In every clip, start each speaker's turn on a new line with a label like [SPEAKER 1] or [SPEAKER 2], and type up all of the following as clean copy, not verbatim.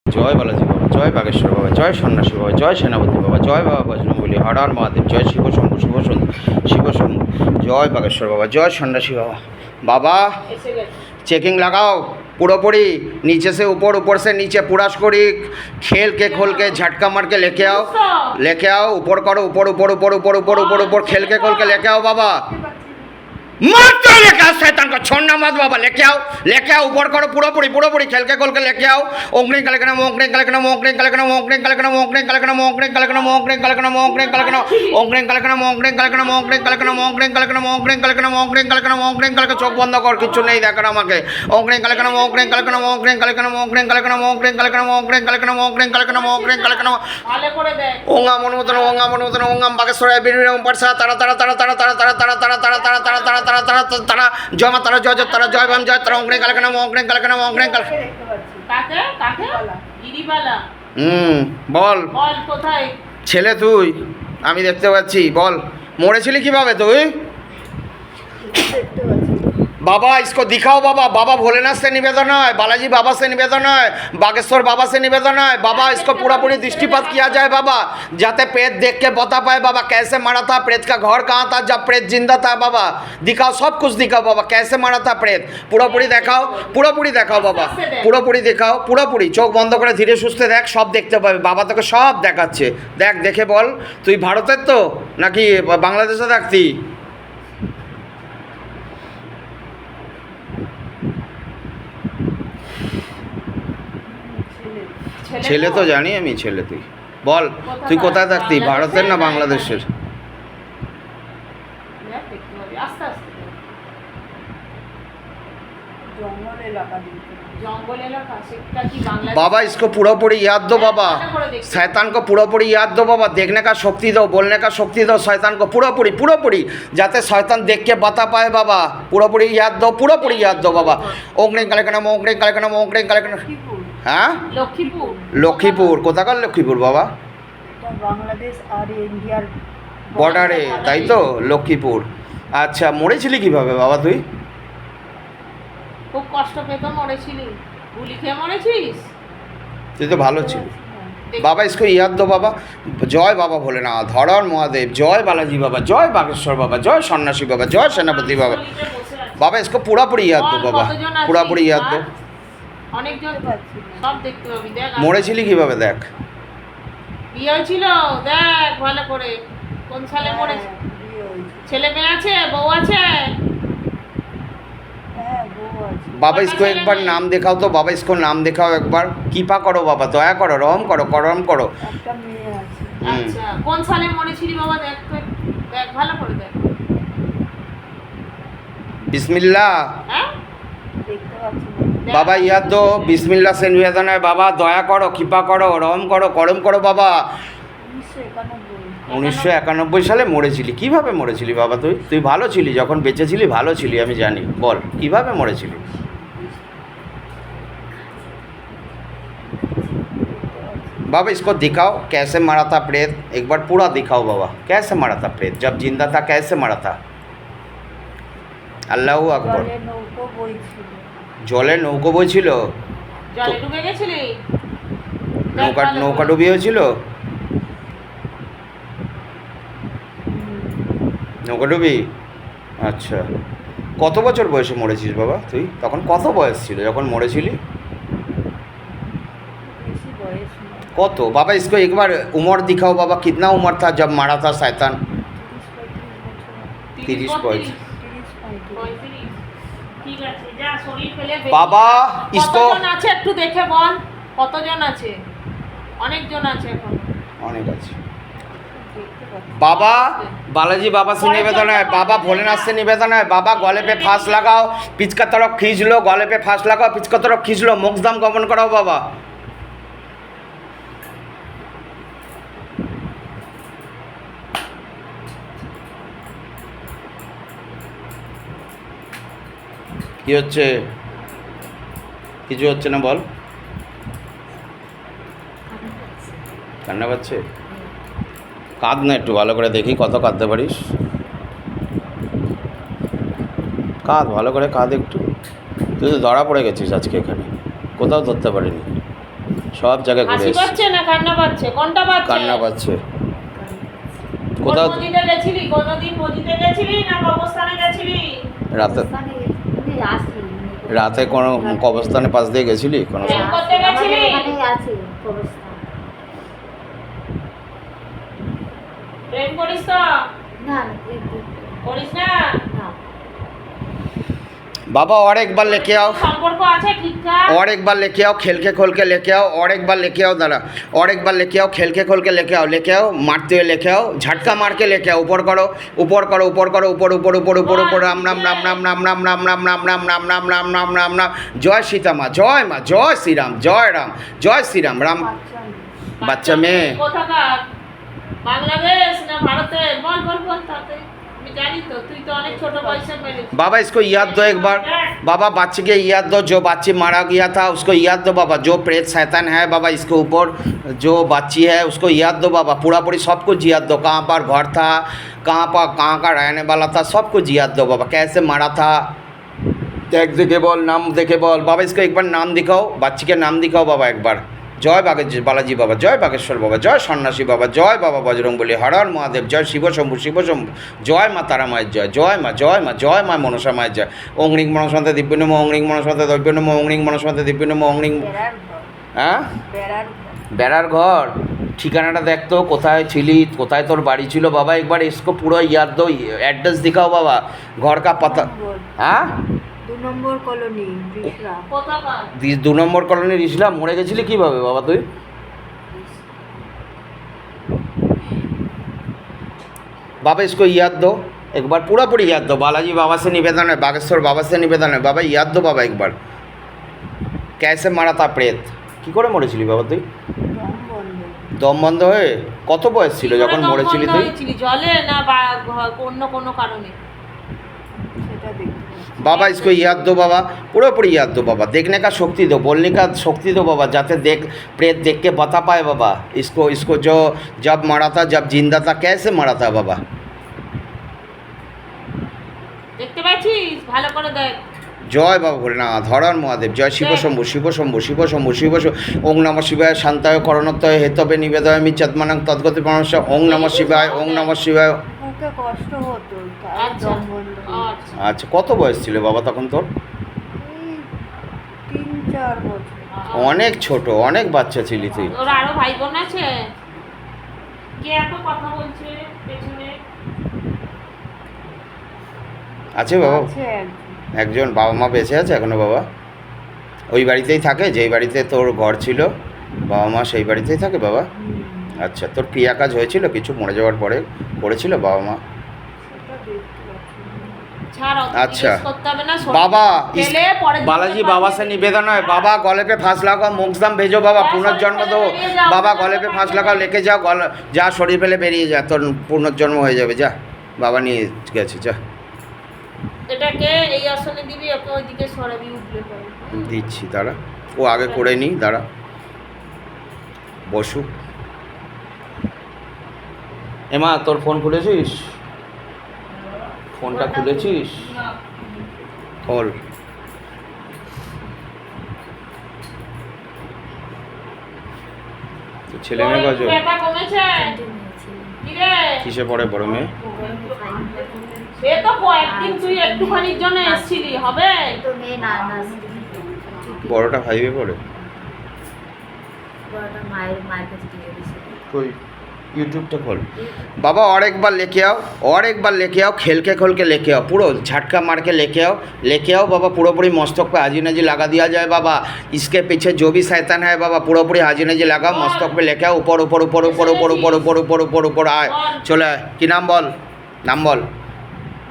[SPEAKER 1] জয় বালাজি বাবা, জয় বাগেশ্বর বাবা, জয় সন্ন্যাসী বাবা, জয় সেনাপতি বাবা, জয় বাবা বজরঙ্গবলী, হর হর মহাদেব, জয় শিব শম্ভু শিব শম্ভু শিব শম্ভু, জয় বাগেশ্বর বাবা, জয় সন্ন্যাসী বাবা। বাবা चेकिंग लगाओ पूरी नीचे से ऊपर से नीचे पूरा करी खेल के खोल के झटका मार के लेके आओ ऊपर करो ऊपर ऊपर ऊपर ऊपर ऊपर ऊपर ऊपर खेल के खोल के लेके आओ बाबा। मत लेके आओ शैतान को, छोड़ना मत बाबा, लेके आओ ऊपर करो पूरी खेल के खोल के लेके आओ। ओंकड़ी कलकना मोंकड़ी कलकना मोंकड़ी कलकना मोंकड़ी कलकना मोंकड़ी कलकना मोंकड़ी कलकना मोंकड़ी कलकना मोंकड़ी कलकना ओंकड़ी कलकना मोंकड़ी कलकना मोंकड़ी कलकना मोंकड़ी कलकना मोंकड़ी कलकना मोंकड़ी कलकना मोंकड़ी कलकना चोख बंद कर किच्छु नहीं देखार आमाके। ओंकड़ी कलकना मोंकड़ी कलकना मोंकड़ी कलकना मोंकड़ी कलकना मोंकड़ी कलकना मोंकड़ी कलकना मोंकड़ी कलकना मोंकड़ी कलकना
[SPEAKER 2] ভালো করে দেখ।
[SPEAKER 1] ओंगाम অনুমোদন ओंगाम बागेश्वराय बिरबिरम परसा तारा तारा तारा तारा तारा तारा तारा तारा तारा तारा तारा तारा तारा तारा तारा जय मा तारा जय जय तारा जय बाम जय तारा ओंकड़ी कलकना मोंकड़ी कलकना मोंकड़ी कल
[SPEAKER 2] কাকে কাকে গিরিবালা
[SPEAKER 1] বল
[SPEAKER 2] বল কোথায়?
[SPEAKER 1] ছেলে তুই, আমি দেখতে পাচ্ছি, বল মরেছিলি কিভাবে তুই? बाबा इसको दिखाओ बाबा। बाबा भोलेनाथ से निवेदन है, बालाजी बाबा से निवेदन है, बागेश्वर बाबा से निवेदन है। बाबा इसको पूरी दृष्टिपात किया जाए बाबा, जाते प्रेत देख के बता पाए बाबा कैसे मारा था, प्रेत का घर कहाँ था जब प्रेत जिंदा था। बाबा दिखाओ, सब कुछ दिखाओ बाबा, कैसे मारा था प्रेत, पूरी दिखाओ, पूरी दिखाओ बाबा, पूरी दिखाओ, पूरी चोख बंद कर धीरे सुस्थे देख, सब देखते पाबे। बाबा তোকে সব দেখাচ্ছে, দেখ, দেখে বল তুই ভারতের তো নাকি বাংলাদেশে থাকতি? ছেলে তো জানি আমি, ছেলে তুই বল তুই কোথায় থাকতি, ভারতের না বাংলাদেশের?
[SPEAKER 2] আস্তে আস্তে জঙ্গল এলাকা जंगल एलाका सेটা কি বাংলাদেশ?
[SPEAKER 1] बाबा इसको पूरी याद दो बाबा, शैतान को पूरी याद दो बाबा, देखने का शक्ति दो, बोलने का शक्ति दो शैतान को पूरी जाते शैतान देख के बता पाए बाबा। पूरी याद दो, पूरी याद दो बाबा। ओंकड़ी कलकना मोंकड़ी कलकना मोंकड़ी कलकना। हाँ
[SPEAKER 2] লক্ষ্মীপুর।
[SPEAKER 1] লক্ষ্মীপুর কোথাকার লক্ষ্মীপুর বাবা?
[SPEAKER 3] বাংলাদেশ আর ইন্ডিয়ার
[SPEAKER 1] বর্ডারে, তাই তো লক্ষ্মীপুর। আচ্ছা মরেছিলি কিভাবে বাবা তুই?
[SPEAKER 2] খুব কষ্ট পেতে মরেছিলি, গুলি খেয়ে মরেছিস?
[SPEAKER 1] তুই তো ভালো ছিল बाबा। इसको याद दो बाबा। जय बाबा भोलेनाथ, हर हर महादेव, जय बालाजी बाबा, जय बागेश्वर बाबा, जय सन्यासी बाबा, जय सेनापति बाबा। बाबा इसको पूरी याद दो बाबा, पूरी याद दो।
[SPEAKER 2] অনেকজন সব দেখতে পাবি, দেখ
[SPEAKER 1] মরেছিলি কিভাবে দেখ।
[SPEAKER 2] বিয়ে হয়েছিল দেখ ভালো করে, কোন সালে মরেছে? ছেলে মেয়ে আছে, বউ আছে?
[SPEAKER 1] बाबा इसको एक बार नाम दिखाओ तो बाबा, इसको नाम दिखाओ एक बार। कृपा करो बाबा, दया करो, रहम करो, करम करो।
[SPEAKER 3] একটা মেয়ে আছে।
[SPEAKER 2] আচ্ছা কোন সালে মরেছিলি বাবা দেখ তো, দেখ ভালো করে দেখ।
[SPEAKER 1] बिस्मिल्लाह
[SPEAKER 2] হ্যাঁ
[SPEAKER 3] দেখতে পাচ্ছি না।
[SPEAKER 1] बाबा याद दो, बिस्मिल्लाह से निवेदन है बाबा, दया करो, कृपा करो, रहम करो, करम करो बाबा। 1991 সালে মরেছিলি, কিভাবে মরেছিলি বাবা তুই? তুই ভালো ছিলি যখন বেঁচে ছিলি, ভালো ছিলি আমি জানি, বল কিভাবে মরেছিলি? बाबा इसको दिखाओ कैसे मारा था प्रेत, एक बार पूरा दिखाओ बाबा, कैसे मारा था प्रेत, जब जिंदा था कैसे मारा था। अल्लाह अकबर।
[SPEAKER 3] জলে নৌকো বইছিল।
[SPEAKER 1] জলে নৌকো বইছিল?
[SPEAKER 2] জলে ডুবে গেছিলি?
[SPEAKER 1] নৌকা ডুবি হয়েছিল? নৌকা ডুবি, আচ্ছা। কত বছর বয়সে মরেছিস বাবা তুই? তখন কত বয়স ছিল যখন মরেছিলি?
[SPEAKER 3] বেশি বয়স না।
[SPEAKER 1] কত बाबा इसको एक बार उम्र दिखाओ बाबा, कितना उम्र था जब मारा था शैतान? 30-35।
[SPEAKER 2] ঠিক আছে যা শরীর ফেলে
[SPEAKER 1] बाबा इसको
[SPEAKER 2] কতজন আছে একটু দেখে বল, কতজন আছে? অনেকজন আছে এখন।
[SPEAKER 1] অনেক আছে बाबा। बालाजी बाबा से निवेदन है बाबा, भोलेनाथ से निवेदन है बाबा, गले पे फांस लगाओ, पिच का तरफ खींच लो, गले पे फांस लगाओ, पिच का तरफ खींच लो, मोक्षधाम गमन कराओ बाबा। কি হচ্ছে? কিছু হচ্ছে না বল, কান্না পাচ্ছে? কাঁদ না, একটু ভালো করে দেখি কত কাঁদতে পারিস। কাঁদ, ভালো করে কাঁদ একটু। তুই তো ধরা পড়ে গেছিস আজকে এখানে, কোথাও ধরতে পারিনি। সব জায়গায় ঘুরে
[SPEAKER 2] হাসি
[SPEAKER 1] এসেছি।
[SPEAKER 2] পাচ্ছে না কান্না পাচ্ছে? কোনটা পাচ্ছে?
[SPEAKER 1] কান্না পাচ্ছে।
[SPEAKER 2] কোন
[SPEAKER 1] কোথাও
[SPEAKER 2] মসজিদে গেছিলি? কোনদিন মসজিদে গেছিলি না কবরস্থানে গেছিলি?
[SPEAKER 1] রাতে রাতে কোনো কবরস্থানের পাশ দিয়ে গেছিলি কোনো
[SPEAKER 2] হ্যাঁ।
[SPEAKER 1] সময়?
[SPEAKER 2] করতে গেছিলি? প্রেম করিস তো? করিস না?
[SPEAKER 1] बाबा और एक बार लेके आओ,
[SPEAKER 2] সম্পর্ক আছে ঠিকঠাক?
[SPEAKER 1] और एक बार लेके आओ, खेल के खोल के लेके आओ, और एक बार लेके आओ दादा, और एक बार लेके आओ, खेल के खोल के लेके आओ, मारते हुए लेके आओ, झटका मार के लेके आओ, ऊपर करो, ऊपर करो, ऊपर करो, ऊपर ऊपर ऊपर ऊपर ऊपर, राम राम राम राम राम राम राम राम राम राम राम राम राम राम राम राम, जय सीता माँ, जय श्री राम, जय श्री राम, राम বাচ্চা মেয়ে।
[SPEAKER 2] কোথাকার? বাংলাদেশ না ভারতের? বল বল বল তাতে। আমি জানি তো, তুই তো অনেক ছোট বয়সে মেরেছিস।
[SPEAKER 1] बाबा इसको याद दो एक बार, बाबा बच्चे के याद दो, जो बच्ची मारा गया था उसको याद दो बाबा, जो प्रेत शैतान है बाबा इसके ऊपर, जो बच्ची है उसको याद दो बाबा, पूरा पूरी सब कुछ याद दो, कहाँ पर घर था, कहाँ पर कहाँ का रहने वाला था, सब कुछ याद दो बाबा, कैसे मारा था, देख देखे बोल, नाम देखे बोल बाबा, इसको एक बार नाम दिखाओ, बच्ची के नाम दिखाओ बाबा एक बार। जय बालाजी बाबा, जय बागेश्वर बाबा, जय सन्यासी बाबा, जय बाबा बजरंगबली, हर हर महादेव, जय शिव शंभु, जय माँ तारा माয়ের जय, जय माँ मनसा माয়ের जय, ओं ह्रीं मनसाते दिव्य नमः, ओं ह्रीं मनसाते दिव्य नमः, ओं ह्रीं मनसाते दिव्य नमः, ओं ह्रीं। হ্যাঁ বেড়ার ঘর ঠিকানাটা দেখতো, কোথায় ছিলি, কোথায় তোর বাড়ি ছিল বাবা, একবার इसको पूरा याद दो, एड्रेस दिखाओ बाबा, घर का पता। হ্যাঁ
[SPEAKER 3] 2 নম্বর কলোনি রিসরা।
[SPEAKER 2] কোথাকার?
[SPEAKER 1] 2 নম্বর কলোনির ইসলাম। মরে গেছিলি কিভাবে বাবা তুই? बाबा इसको याद दो एक बार, पूरा पूरी याद दो, बालाजी बाबा से निवेदन है, बागेश्वर बाबा से निवेदन है बाबा, याद दो बाबा एक बार, कैसे मारा था प्रेत, কি করে মরেছিলি বাবা তুই?
[SPEAKER 3] দম বন্ধ।
[SPEAKER 1] দম বন্ধ হয়ে? কত বয়স ছিল যখন
[SPEAKER 2] দম
[SPEAKER 1] মরেছিলি
[SPEAKER 2] বন্ধ
[SPEAKER 1] তুই?
[SPEAKER 2] হয়েছিলি? জলে না অন্য কোনো কারণে?
[SPEAKER 3] সেটা দেখতে পাচ্ছি।
[SPEAKER 1] बाबा इसको याद दो बाबा, पूरा पूरी याद दो बाबा, देखने का शक्ति दो, बोलने का शक्ति दो बाबा, जाते देख प्रेत देख के बता पाए बाबा, इसको जो जब मरा था, जब जिंदा था, कैसे मरा था बाबा।
[SPEAKER 2] দেখতে পাচ্ছিস? ভালো করে দেখ।
[SPEAKER 1] জয় বাবা ভোলেনাথ, হর হর মহাদেব, জয় শিব শম্ভু, ওং নম শিবায়, শান্তায় করণত্বয়, হেতবে নিবেদয় মিচ্ছাত্মানং তদ্গতি পরমশ, ওং নম শিবায়, ওং নম শিবায়।
[SPEAKER 3] বুকে কষ্ট হতো তাই
[SPEAKER 2] আচ্ছা
[SPEAKER 3] দম বন্ধ হয়ে
[SPEAKER 2] আচ্ছা।
[SPEAKER 1] আচ্ছা, কত বয়স ছিল বাবা তখন তোর?
[SPEAKER 3] এই 3-4 বছর।
[SPEAKER 1] অনেক ছোট, অনেক বাচ্চা ছিলি তুই।
[SPEAKER 2] তোর আরো ভাই বোন আছে? কে এত কথা বলছে পেছনে?
[SPEAKER 1] আছে বাবা?
[SPEAKER 3] আছে একজন।
[SPEAKER 1] একজন। বাবা মা বেঁচে আছে এখনো বাবা? ওই বাড়িতেই থাকে যেই বাড়িতে তোর ঘর ছিল, বাবা মা সেই বাড়িতেই থাকে বাবা? আচ্ছা, তোর ক্রিয়া কাজ হয়েছিল কিছু মরে যাওয়ার পরে, করেছিল বাবা মা?
[SPEAKER 3] সেটা দেখতে পাচ্ছি না।
[SPEAKER 2] ছাড়, অত
[SPEAKER 1] अच्छा
[SPEAKER 2] জিজ্ঞেস করতে হবে না।
[SPEAKER 1] बाबा इस
[SPEAKER 2] পেলে পরে দিতে
[SPEAKER 1] बालाजी
[SPEAKER 2] পারবি।
[SPEAKER 1] बाबा से निवेदन है बाबा, गले पे फांस लगाओ, मोक्षधाम भेजो बाबा, पुनर्जन्म दो बाबा, गले पे फांस लगाओ, लेके जाओ, যা শরীর ফেলে বেরিয়ে যা, তোর পুনর্জন্ম হয়ে যাবে, যা বাবা নিয়ে গেছে, যা।
[SPEAKER 2] এটাকে এই আসনে দিবি, ওকে ওইদিকে সরাবি, উঠলে পরে।
[SPEAKER 1] দিচ্ছি দাঁড়া, ও আগে করে নি, দাঁড়া বসুক। এমা তোর ফোন খুলেছিস? ফোনটা খুলেছিস? খোল। তো ছেলে মেয়ে
[SPEAKER 2] তোর
[SPEAKER 1] কজন?
[SPEAKER 2] ব্যথা কমেছে? কি রে?
[SPEAKER 1] কিসে পড়ে বড় মেয়ে?
[SPEAKER 2] সে তো কয়েকদিন তুই একটুখানির জন্য এসেছিলি, হবে?
[SPEAKER 3] তো মেয়ে না না
[SPEAKER 1] বড়টা 5-এ পড়ে?
[SPEAKER 3] বড়টা মায়ের কাছে দিয়ে দিয়েছে।
[SPEAKER 1] कोई यूट्यूबটা खोल बाबा, और एक बार लेके आओ, और एक बार लेके आओ, खेल के खोल के लेके आओ, पूरा झटका मार के लेके आओ बाबा, पूरा पूरी मस्तक पे हाजी नजी लगा दिया जाए बाबा, इसके पीछे जो भी शैतान है बाबा, पूरा पूरी हाजी नजी लगाओ, मस्तक पे लेके आओ, ऊपर ऊपर ऊपर ऊपर ऊपर ऊपर ऊपर ऊपर ऊपर ऊपर आए, চলে আয়। কি নাম বল, নাম বল।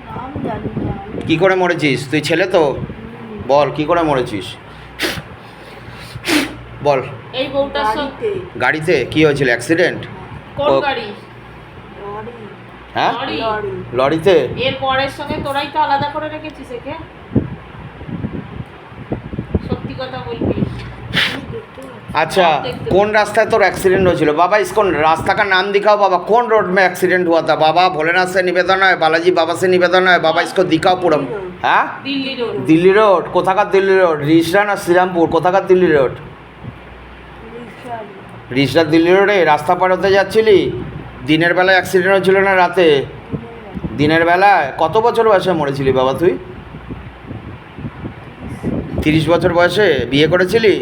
[SPEAKER 3] নাম জানি না।
[SPEAKER 1] কি করে মরেছিস তুই? ছেলে তো বল, কি করে মরেছিস বল।
[SPEAKER 2] এই বউটার সঙ্গে
[SPEAKER 3] বাড়িতে
[SPEAKER 1] গাড়িতে কি হয়েছিল, অ্যাক্সিডেন্ট?
[SPEAKER 2] কোন
[SPEAKER 1] ও-
[SPEAKER 2] গাড়ি?
[SPEAKER 3] লরি
[SPEAKER 1] হ্যাঁ,
[SPEAKER 2] লরি।
[SPEAKER 3] লরি
[SPEAKER 1] লরিতে?
[SPEAKER 2] এর পরের সঙ্গে তোরাই তো আলাদা করে রেখেছিস একে। সত্যি কথা বলবি।
[SPEAKER 3] দেখতে পাচ্ছি।
[SPEAKER 1] अच्छा, कौन रास्ता है तो एक्सीडेंट हो चलो बाबा, इसको रास्ता का नाम दिखाओ बाबा, कौन रोड में एक्सीडेंट हुआ था बाबा, भोलेनाथ से निवेदन है, बालाजी बाबा से निवेदन है बाबा, इसको दिखाओ पूरा। हाँ,
[SPEAKER 2] দিল্লি রোড।
[SPEAKER 1] दिल्ली रोड, कोथाकार दिल्ली रोड, ऋषरा ना श्रीरामपुर, कोथाकार दिल्ली रोड? রিসরা দিল্লি রোডে রাস্তা পার হতে যাচ্ছিলি, দিনের বেলায় অ্যাক্সিডেন্ট হয়েছিল না রাতে? দিনের বেলায় কত বছর বয়সে মরেছিলি বাবা তুই? 30 বছর বয়সে বিয়ে করেছিলি?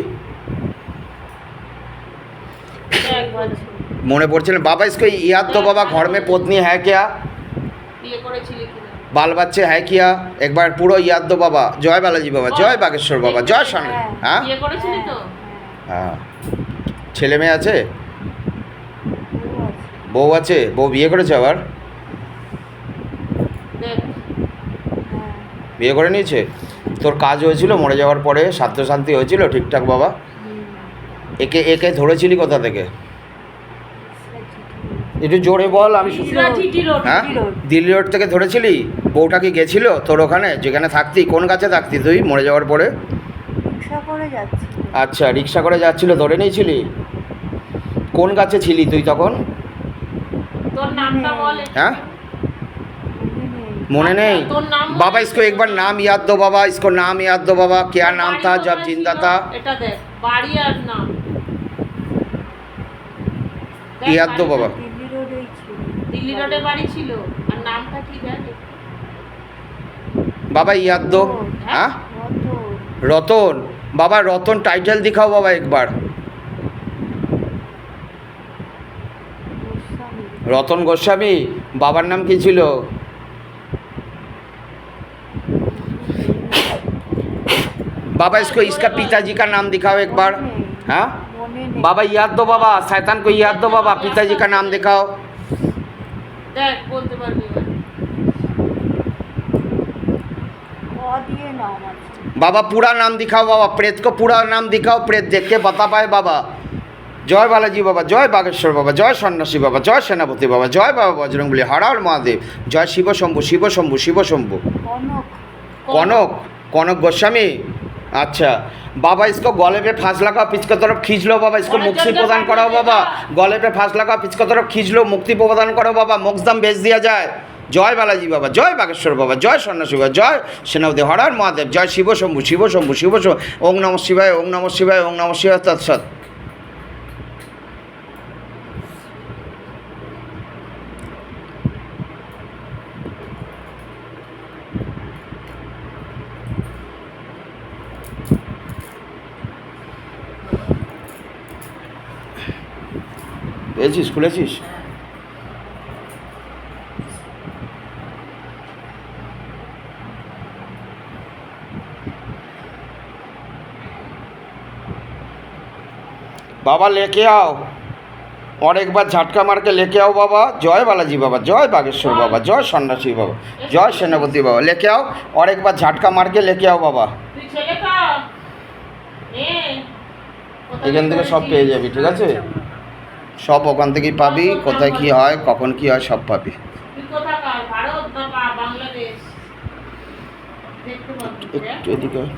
[SPEAKER 1] মনে পড়ছে না बाबा इसको याद दो बाबा घर में पत्नी है क्या,
[SPEAKER 2] বিয়ে করেছিলি কিনা?
[SPEAKER 1] बाल बच्चे है क्या, एक बार पूरा याद दो बाबा। जय बालाजी बाबा, जय बागेश्वर बाबा, जय शान। हाँ
[SPEAKER 2] বিয়ে করেছিলি তো?
[SPEAKER 1] हाँ ছেলে মেয়ে আছে? বউ আছে? বউ বিয়ে করেছে আবার?
[SPEAKER 2] দেখ
[SPEAKER 1] বিয়ে করে নিয়েছে? তোর কাজ হয়েছিল মরে যাওয়ার পরে? স্বার্থ শান্তি হয়েছিল ঠিকঠাক বাবা? একে একে ধরেছিলি কোথা থেকে? একটু জোরে বল, আমি
[SPEAKER 2] রিসরা জিটি রোড।
[SPEAKER 1] হ্যাঁ দিল্লি রোড থেকে ধরেছিলি? বউটা কি গেছিল তোর ওখানে যেখানে থাকতি? কোন গাছে থাকতি তুই মরে যাওয়ার পরে?
[SPEAKER 3] রিক্সা করে যাচ্ছি।
[SPEAKER 1] আচ্ছা রিক্সা করে যাচ্ছিল, ধরে নিয়েছিলি? কোন গাছে ছিলি তুই তখন?
[SPEAKER 2] তোর নামটা বল।
[SPEAKER 1] হ্যাঁ মনে नहीं
[SPEAKER 2] তোর নাম
[SPEAKER 1] बाबा इसको एक बार नाम याद दो बाबा, इसको नाम याद दो बाबा, क्या नाम था जब जिंदा था?
[SPEAKER 2] এটা দেখ বাড়ি আর নাম দেখ,
[SPEAKER 1] याद दो
[SPEAKER 2] বাড়িটা
[SPEAKER 1] बाबा।
[SPEAKER 3] দিল্লি রোডেই ছিল।
[SPEAKER 2] দিল্লি রোডে বাড়ি ছিল আর নামটা কি জানি?
[SPEAKER 1] बाबा याद दो। हाँ
[SPEAKER 3] কত
[SPEAKER 1] रतन बाबा, रतन टाइटल दिखाओ बाबा एक बार।
[SPEAKER 3] গোস্বামী।
[SPEAKER 1] रतन गोस्वामी बाबार नाम की ছিল? बाबा इसको इसका पिताजी का नाम दिखाओ एक बार। हाँ
[SPEAKER 3] মনে নেই।
[SPEAKER 1] बाबा याद दो बाबा, शैतान को याद दो बाबा, पिताजी का नाम दिखाओ।
[SPEAKER 2] দেখ বলতে পারবি এবার।
[SPEAKER 3] দিয়ে নাম আছে।
[SPEAKER 1] बाबा पूरा नाम दिखाओ बाबा, प्रेत को पूरा नाम दिखाओ, प्रेत देख के बता पाए बाबा। जय बालाजी बाबा, जय बागेश्वर बाबा, जय सन्यासी बाबा, जय सेनापति बाबा, जय बाबा बजरंगबली, हर हर महादेव, जय शिव शंभु शिव शंभु शिव शंभु।
[SPEAKER 3] কনক।
[SPEAKER 1] कनक कनक गोस्वामी। अच्छा बाबा इसको गले पे फांस लगाओ, पिच की तरफ खींच लो बाबा, इसको मुक्ति प्रदान कराओ बाबा। गले पे फांस लगाओ, पिच की तरफ खींच लो, मुक्ति प्रदान करो बाबा, मोक्षधाम भेज दिया जाए। जय बालाजी बाबा, जय बागेश्वर बाबा, जय सन्यासी बाबा, जय सेनापति, हर हर महादेव, जय शिव शंभु शिव शंभु शिव शंभु। ओम नमः शिवाय, ओम नमः शिवाय, ओम नमः शिवाय, तत्सत। পেয়েছিস? খুলেছিস? बाबा लेके आओ और एक बार झटका मार के लेके आओ बाबा। जय बालाजी बाबा, जय बागेश्वर बाबा, जय सन्यासी बाबा, जय सेनापति बाबा, लेके आओ और एक बार झटका मार के लेके आओ बाबा।
[SPEAKER 2] তুই ছেলে কা
[SPEAKER 1] এখান থেকে সব পেয়ে যাবি, ঠিক আছে? সব ওখান থেকেই পাবি, কোথায় কি হয় কখন কি হয় সব পাবি।
[SPEAKER 2] তুই কোথাকার? ভারত না বাংলাদেশ? দেখতে পাবি।
[SPEAKER 1] একটু এদিকে আয়।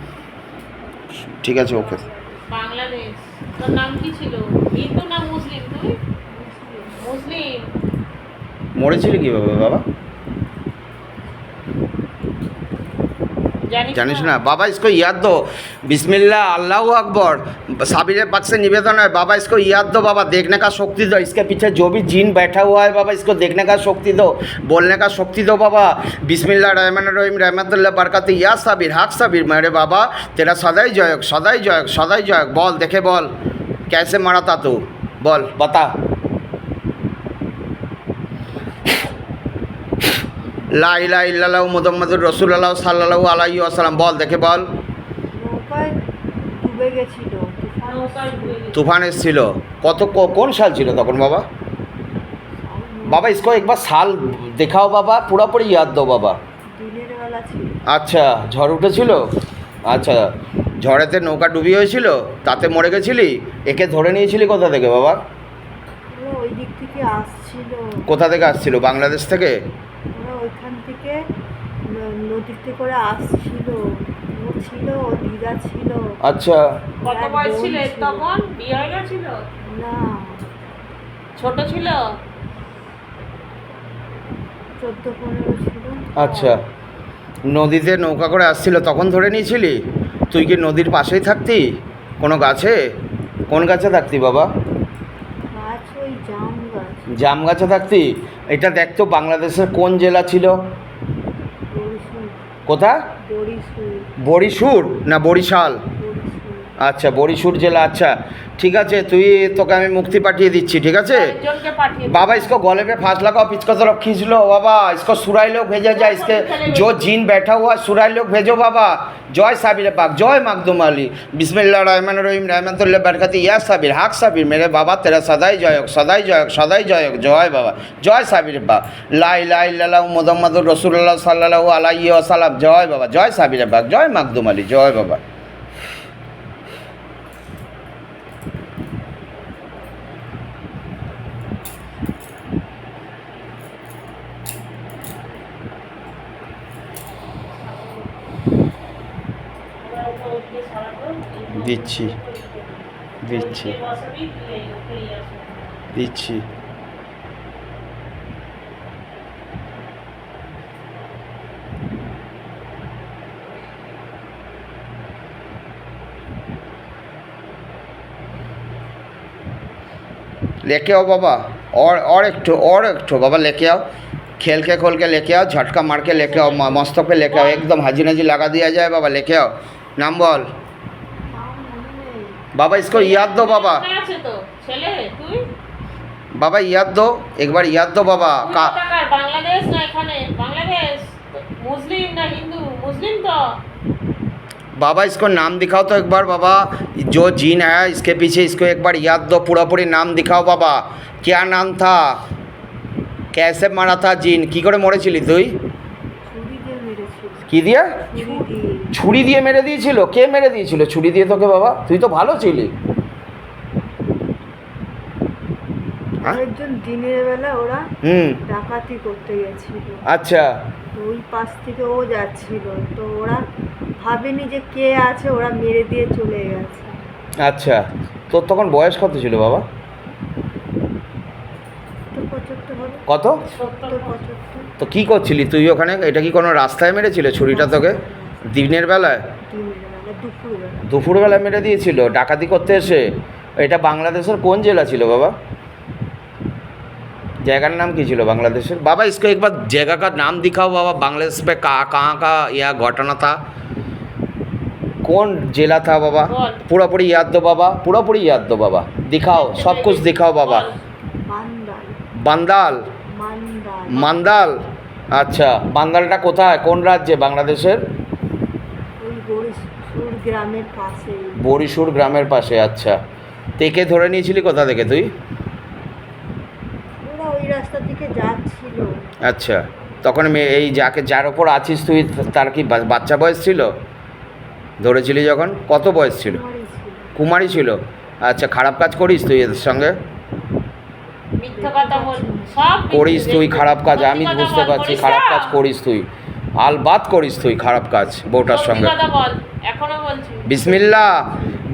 [SPEAKER 1] ঠিক আছে ওকে।
[SPEAKER 2] বাংলাদেশ। তোর নাম কি ছিল? হিন্দু না মুসলিম তুই? মুসলিম।
[SPEAKER 1] মরেছিলি কীভাবে বাবা? জানিস না बाबा, इसको याद दो। बिस्मिल्लाह अल्लाह अकबर, साबिर पाक से निवेदन है बाबा, इसको याद दो बाबा, देखने का शक्ति दो, इसके पीछे जो भी जीन बैठा हुआ है बाबा, इसको देखने का शक्ति दो, बोलने का शक्ति दो बाबा। बिस्मिल्लाह रहमान रहीम, रहमतुल्लाह बरकत, या साबिर हक साबिर, मेरे बाबा तेरा सदाई जयक सदाई जयक सदाई जयक। बोल देखे, बोल कैसे मरा था तू, बोल बता। ला इलाहा इल्लल्लाहु मुहम्मदुर रसूलुल्लाह साल्लाल्लाहु अलैहि वसल्लम, बोल देखे बोल।
[SPEAKER 3] নৌকায় ডুবে গেছিল।
[SPEAKER 2] নৌকায় ঘুরে গেছে।
[SPEAKER 1] तूफान এসেছিল কত কোন সাল ছিল তখন বাবা? बाबा इसको एक बार साल दिखाओ बाबा, पूरा पूरी याद दो बाबा।
[SPEAKER 3] দিনের বেলা ছিল।
[SPEAKER 1] আচ্ছা ঝড় উঠেছিল? আচ্ছা ঝড়েতে নৌকা ডুবি হয়েছিল, তাতে মরে গেছিলি? একে ধরে নিয়েছিলি কোথা থেকে বাবা?
[SPEAKER 3] ওরা ওই দিক থেকে আসছিল।
[SPEAKER 1] কোথা থেকে আসছিল? বাংলাদেশ থেকে?
[SPEAKER 3] ওরা ওইখান থেকে নদীতে করে আসছিল। ও ছিল, ও দিদা ছিল।
[SPEAKER 1] আচ্ছা
[SPEAKER 2] কত বয়স ছিল তখন? বিয়ে হয়ে গেছিল?
[SPEAKER 3] না,
[SPEAKER 2] ছোট ছিল?
[SPEAKER 3] 14-15 ছিল।
[SPEAKER 1] আচ্ছা নদীতে নৌকা করে আসছিল তখন ধরে নিয়েছিলি? তুই কি নদীর পাশেই থাকতি কোনো গাছে? কোন গাছে থাকতি বাবা?
[SPEAKER 3] গাছ ওই জাম গাছ।
[SPEAKER 1] জাম গাছে থাকতি। এটা দেখতো বাংলাদেশের কোন জেলা ছিল?
[SPEAKER 3] বরিশাল।
[SPEAKER 1] কোথা?
[SPEAKER 3] বরিশাল।
[SPEAKER 1] বরিশুর না বরিশাল?
[SPEAKER 3] বরিশাল।
[SPEAKER 1] আচ্ছা বরিশুর জেলা। আচ্ছা ঠিক আছে, তুই তোকে আমি মুক্তি পাঠিয়ে দিচ্ছি, ঠিক আছে
[SPEAKER 2] একজনকে পাঠিয়ে দে।
[SPEAKER 1] बाबा। इसको गले पे फांस लगाओ, पिचका तरफ खींच लो बाबा। इसको सुराई लोग भेजा जाए, इसके जो जीन बैठा हुआ है सुराई लोग भेजो बाबा। जय साबिर पाक, जय मखदूम अली, बिस्मिल्लाह रहमान रहीम, रहमतुल्लाह बरकती, या साबिर हाक साबिर मेरे बाबा, तेरा सदाई जयक सदाई जयक सदाई जयक। जय बाबा, जय साबिर पाक, ला इलाहा इल्लल्लाह मुहम्मदुर रसूलुल्लाह सल्लल्लाहु अलैहि वसल्लम। जय बाबा, जय साबिर पाक, जय मखदूम अली, जय बाबा। দিচ্ছি দিচ্ছি দিচ্ছি। लेके आओ बाबा, और एक ठो बाबा लेके आओ, खेल के खोल के लेके आओ, झटका मार के लेके आओ, मस्तक पे लेके आओ, एकदम हाजी नाजी लगा दिया जाए बाबा। लेके आओ, नाम बोल बाबा। इसको याद दो बाबा,
[SPEAKER 2] আছে তো ছেলে তুই
[SPEAKER 1] बाबा याद दो, एक बार याद दो बाबा
[SPEAKER 2] তুই
[SPEAKER 1] का।
[SPEAKER 2] কোথাকার? বাংলাদেশ না এখানে? বাংলাদেশ। মুসলিম না হিন্দু? মুসলিম তো।
[SPEAKER 1] बाबा इसको नाम दिखाओ तो एक बार बाबा, जो जीन है इसके पीछे, इसको एक बार याद दो, पूरा पूरी नाम दिखाओ बाबा। क्या नाम था, कैसे मारा था जीन, की करे মরেছিলি তুই?
[SPEAKER 3] ছুরি দিয়ে মেরেছিল।
[SPEAKER 1] কি দিয়ে?
[SPEAKER 3] ছুরি দিয়ে।
[SPEAKER 1] ছুরি দিয়ে মেরে দিয়েছিল? কে মেরে দিয়েছিল ছুরি দিয়ে তোকে বাবা? তুই তো ভালো ছিলি। হ্যাঁ?
[SPEAKER 3] আরেকজন দিনের বেলা ওরা
[SPEAKER 1] হুম।
[SPEAKER 3] ডাকাতি করতে গেছিল।
[SPEAKER 1] আচ্ছা
[SPEAKER 3] তো ওই পাশ থেকে ও যাচ্ছিল, তো ওরা ভাবেনি যে কে আছে, ওরা মেরে দিয়ে চলে গেছে।
[SPEAKER 1] আচ্ছা, তোর তখন বয়স কত ছিল বাবা?
[SPEAKER 3] তো 75 হবে।
[SPEAKER 1] কত?
[SPEAKER 3] 75।
[SPEAKER 1] তো কি করছিলি তুই ওখানে? এটা কি কোনো রাস্তায় মেরেছিল ছুরিটা তোকে? দিনের বেলায়?
[SPEAKER 3] দিনের বেলা, দুপুরবেলা।
[SPEAKER 1] দুপুরবেলা মেরে দিয়েছিল ডাকাতি করতে এসে? এটা বাংলাদেশের কোন জেলা ছিল বাবা? জায়গার নাম কি ছিল बांग्लादेश बाबा? इसको एक बार जगह का नाम दिखाओ बाबा, बांग्लादेश पे कहाँ का यह घटना था, कौन जिला था बाबा? पूरा पूरी याद दो बाबा, पूरा पूरी याद दो बाबा, दिखाओ सब कुछ दिखाओ बाबा।
[SPEAKER 3] বান্দাল।
[SPEAKER 1] বান্দাল?
[SPEAKER 3] মান্দাল।
[SPEAKER 1] মান্দাল। আচ্ছা, বান্দালটা কোথায়, কোন রাজ্যে বাংলাদেশের?
[SPEAKER 3] ওই বরিশাল গ্রামের পাশে।
[SPEAKER 1] বরিশুর গ্রামের পাশে। আচ্ছা, তেকে ধরে নিয়েছিলি কোথা থেকে তুই?
[SPEAKER 3] ওরা ওই রাস্তা থেকে যাচ্ছিল।
[SPEAKER 1] আচ্ছা, তখন এই যার ওপর আছিস তুই, তার কি বাচ্চা বয়স ছিল ধরেছিলি যখন? কত বয়স ছিল?
[SPEAKER 3] কুমারী ছিল।
[SPEAKER 1] কুমারী ছিল। আচ্ছা, খারাপ কাজ করিস তুই এদের সঙ্গে?
[SPEAKER 2] মিথ্যা কথা বল, সব
[SPEAKER 1] করিস তুই খারাপ কাজ,
[SPEAKER 2] সত্যি
[SPEAKER 1] আমি
[SPEAKER 2] কথা
[SPEAKER 1] বুঝতে
[SPEAKER 2] বল,
[SPEAKER 1] পারছি
[SPEAKER 2] করিস
[SPEAKER 1] খারাপ
[SPEAKER 2] না?
[SPEAKER 1] কাজ করিস তুই, আলবাত করিস তুই খারাপ কাজ বউটার
[SPEAKER 2] সত্যি
[SPEAKER 1] সঙ্গে।
[SPEAKER 2] কথা বল, এখনো বলছি।
[SPEAKER 1] बिस्मिल्लाह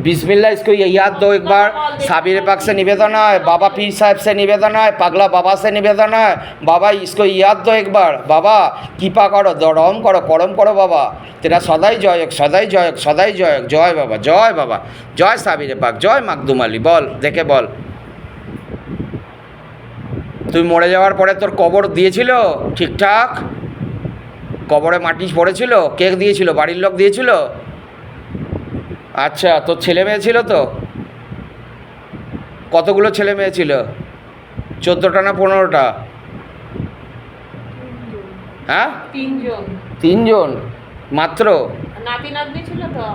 [SPEAKER 1] बिस्मिल्लाह। इसको ये याद दो एक बार। साबिर पाक से निवेदन है, बाबा पीर साहब से निवेदन है, पगला बाबा से निवेदन है बाबा, इसको याद दो एक बार बाबा। कृपा करो, दरम करो, करम करो बाबा, तेरा सदाई जयक सदाई जयक सदाई जयक। जय बाबा, जय बाबा, जय साबिर पाक, जय मखदूम अली। বল, দেখে বল। তুই মরে যাওয়ার পরে তোর কবর দিয়েছিল ঠিকঠাক? কবরে মাটি পড়েছিল? কে দিয়েছিল? বাড়ির লোক দিয়েছিল? আচ্ছা, তোর ছেলে মেয়ে ছিল তো? কতগুলো ছেলে মেয়ে ছিল? 14টা না 15টা? হ্যাঁ,
[SPEAKER 2] 3 জন।
[SPEAKER 1] 3 জন মাত্র?
[SPEAKER 2] নাতি নাতনি ছিল তো?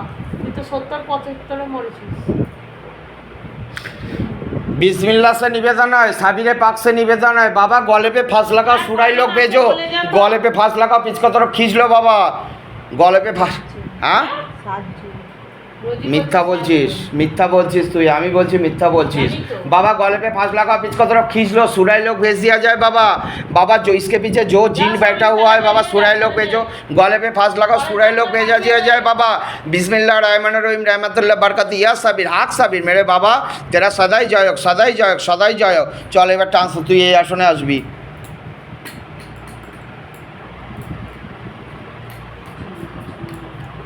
[SPEAKER 2] তুই তো 70-75 মরেছিস।
[SPEAKER 1] बिस्मिल्लाह से निवेदन है, साबिर पाक से निवेदन है बाबा, गले पे फांस लगाओ, सुराई लोग भेजो, गले पे फांस लगाओ, पिछका तरफ खींच लो बाबा, गले पे फांस। हाँ,
[SPEAKER 3] 7 জন।
[SPEAKER 2] রোজই
[SPEAKER 1] মিথ্যা বলছিস, মিথ্যা বলছিস তুই, আমি বলছি মিথ্যা বলছিস बाबा। गले पे फांस लगा, पिछका तरफ खींच लो, सुराई लोग भेज दिया जाए बाबा। बाबा जो इसके पीछे जो जीन बैठा हुआ है बाबा, सुराई लोग भेजो, गले पे फांस लगाओ, सुराई लोग भेजा दिया जाए बाबा। बिस्मिल्लाह रहमान रहीम, रहमतुल्लाह बरकती, या साबिर हाक साबिर मेरे बाबा, तेरा सदाई जयक सदाई जयक सदाई जयक। चल এবার টান্স, তুই এই আসনে আসবি।